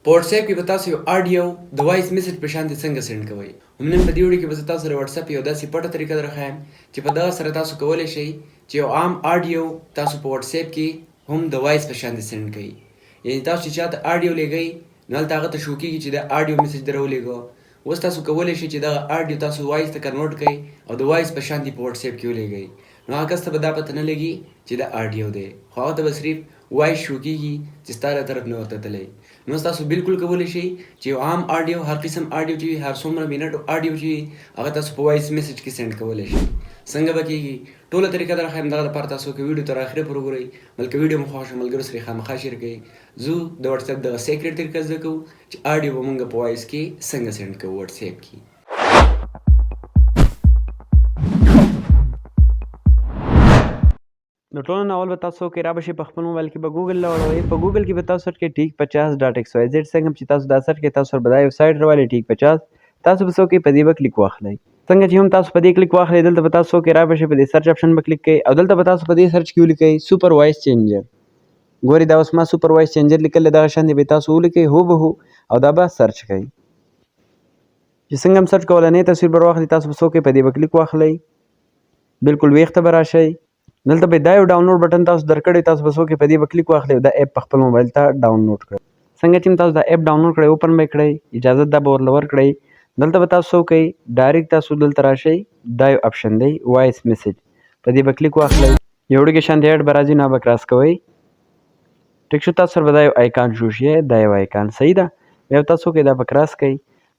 په واتس اپ کې به تاسو یو آډیو د وایس میسج په شان څنګه سینډ کوئ. نن په دې ویډیو کې به زه تاسو سره واتس اپ یو داسې پټه طریقه درښایم چې په دغه سره تاسو کولی شئ چې یو عام آډیو تاسو په واتس اپ کې هم د وایس په شان سینډ کړئ. یعنې تاسو چې چاته آډیو لیږئ نو هلته هغه ته شو کېږي چې دا آډیو میسج در ولیږه. اوس تاسو کولی شئ چې دغه آډیو تاسو وایس ته کنورټ کړئ او د وایس په شان په واتس اپ کې ولیږئ. نو هغه کس ته به دا پته نه لګي چې دا آډیو دی، خو هغه ته به صرف وایس شو کېږي چې ستا له طرف نه ورته تللی. نو تاسو بالکل کولی شئ چې یو عام آډیو، هر قسم آډیو چې وي، هر څومره منټ آډیو چې وي، هغه تاسو په وایس میسج کې سینډ کولی شئ. څنګه به کېږي ټوله طریقه درښایم. دغه لپاره تاسو که ویډیو تر اخره پورې وګورئ، بلکې ویډیو مو خوښ شو ملګرو سره یې خامخا شیر کړئ. زه د واتس اپ دغه سیکرټ طریقه زده کوو چې آډیو به مونږ په وایس کې څنګه سینډ کوو واتس اپ کې. نو ټولو نه اول به تاسو کې را بشئ، په خپل موبایل کې به ګوګل راوړئ. په ګوګل کې به تاسو سرچ کړئ tic50.xyz. څنګه چې تاسو دا سرچ کړئ تاسو سره به دا یو سایټ راولي tic50. تاسو به څه وکړئ، په دې به کلیک واخلئ. څنګه چې هم تاسو په دې کلیک واخلئ، دلته به تاسو کې را بشئ، په دې سرچ آپشن به کلیک کړئ او دلته به تاسو په دې سرچ کې ولیکئ سوپر وایس چینجر. ګورئ دا اوس ما سوپر وایس چینجر لیکل دی، دغه شان دی به تاسو ولیکئ هوبهو او دا به سرچ کړئ. چې څنګه هم سرچ کولنی تصویر به راواخلي، تاسو به څه وکړئ، په دې به کلیک واخلئ. بالکل ویښته به راشئ. دلته به دا یو ډاونلوډ بټن تاسو درکړی، تاسو به څه وکړئ، په دې به کلیک واخلئ او دا اپ په خپل موبایل ته ډاونلوډ کړئ. څنګه چې تاسو دا اپ ډاونلوډ کړئ، اوپن به یې کړئ، اجازه دا به ورله ورکړئ. دلته به تاسو څه وکړئ، ډایرکټ تاسو دلته راشئ، دا یو اپشن دی وایس میسج، په دې به کلیک واخلئ. یو وړوکی شانتې ایډ به راځي، نو به کراس کوئ. ټیک شو، تاسو سره به دا یو آیکان شو شي، دا یو آیکان صحیح ده. بیا به تاسو وکړئ دا به کراس کوئ.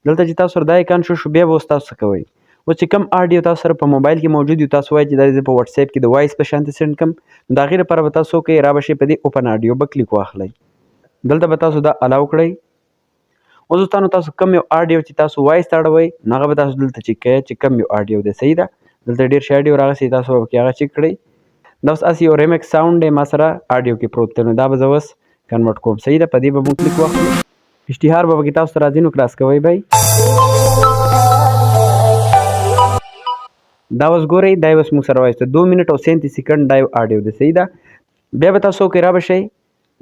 دلته چې تاسو سره دا آیکان شو بیا به اوس تاسو څه کوئ، اوس چې کوم آډیو تاسو سره په موبایل کې موجود وي، تاسو وایئ چې دا زه په واتس اپ کې د وایس په شانتې سینډ کړم. نو د هغې لپاره به تاسو وکړئ، را به شئ په دې اوپن آډیو به کلیک واخلئ. دلته به تاسو دا الاو کړئ. اوس دوستانو تاسو کوم یو آډیو چې تاسو وایس ته اړوئ نو هغه به تاسو دلته چیک کوئ چې کوم یو آډیو دی. صحیح ده، دلته ډېر ښه آډیو راغلی، تاسو به پکې هغه چیک کړئ. دا اوس هسې یو ریمکس ساوند دی ما سره آډیو کې پروت دی، نو دا به زه اوس کنورټ کوم. صحیح ده، په دې به مونږ کلیک واخلو. اشتهار به پکې تاسو ته راځي، نو کراس کوئ به دا اوس ګورئ، دا اوس موږ سره وایسته 2 منټ او 37 سیکنډ دا یو آډیو دی. صحیح ده، بیا به تاسو وکړئ، را به شئ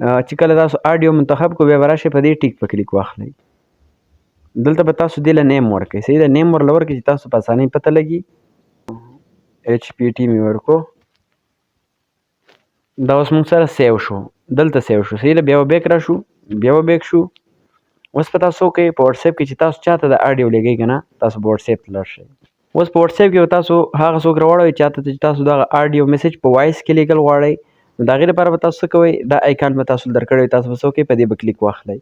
چې کله تاسو آډیو منتخب کړو بیا به راشئ په دې ټیک په کلیک واخلئ. دلته به تاسو دې له نیم ورکړئ. صحیح ده، نیم ورله ورکړئ چې تاسو په اسانۍ پته لګي. HPT مې ورکړو، دا اوس موږ سره سیو شو، دلته سیو شو. صحیح ده، بیا به بیک راشو، بیا به بیک شو. اوس په تاسو وکړئ په واتس اپ کې چې تاسو چاته د آډیو لیږئ که نه، تاسو په واتس اپ ته لاړ شئ. اوس په واتس اپ کې به تاسو هغه څوک راواړوئ چاته چې تاسو دغه آډیو میسج په وایس کې لیږل غواړئ. نو د هغې لپاره به تاسو څه کوئ، دا آیکان به تاسو درکړی وي، تاسو به څه وکړئ، په دې به کلیک واخلئ.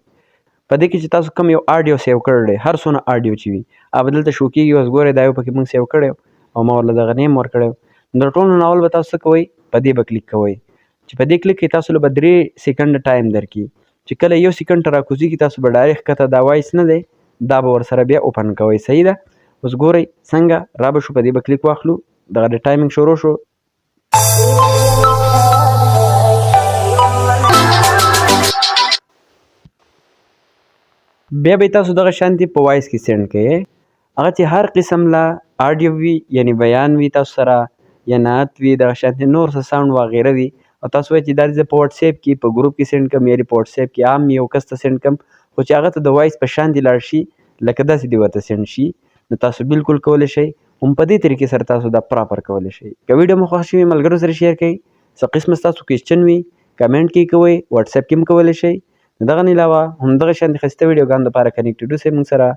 په دې کې چې تاسو کوم یو آډیو سیو کړی دی، هر څونه آډیو چې وي هغه به دلته شو کېږي. اوس ګورئ دا یو پکې موږ سیو کړی او ما ورله دغه نیم ورکړی. نو د ټولو نه اول به تاسو څه کوئ، په دې به کلیک کوئ. چې په دې کلیک کې تاسو له به 3 سیکنډ ټایم درکړي. چې کله 1 سیکنډ ته راکوزېږي تاسو به ډایرکټ ښکته دا وایس نه دی، دا به ورسره بیا اوپن کوئ. صحیح ده، اوس ګورئ څنګه را به شو، په دې به کلیک واخلو، دغه د ټایمینګ شروع شو. بیا به تاسو دغه شانتې په وایس کې سینډ کوئ. هغه چې هر قسم له آډیو وي، یعنې بیان وي تاسو سره، یا نعت وي، دغه شانتې نور څه ساوند وغیره وي، او تاسو وایئ چې دا زه په واتس اپ کې په ګروپ کې سینډ کړم، یا په واتس اپ کې عام یو کس ته سینډ کړم، خو چې هغه ته د وایس په شان دې لاړ شي لکه داسې دې ورته سینډ شي. نو تاسو بالکل کولی شئ هم په دې طریقې سره تاسو دا پراپر کولی شئ. که ویډیو مو خوښ شوي ملګرو سره شیر کړئ. څه قسمه ستاسو کوېسچن وي کمنټ کې کوئ، واتس اپ کې هم کولی شئ. د دغه نه علاوه همدغه شانتې ښایسته ویډیوګانو دپاره کنیکټډ اوسئ موږ سره.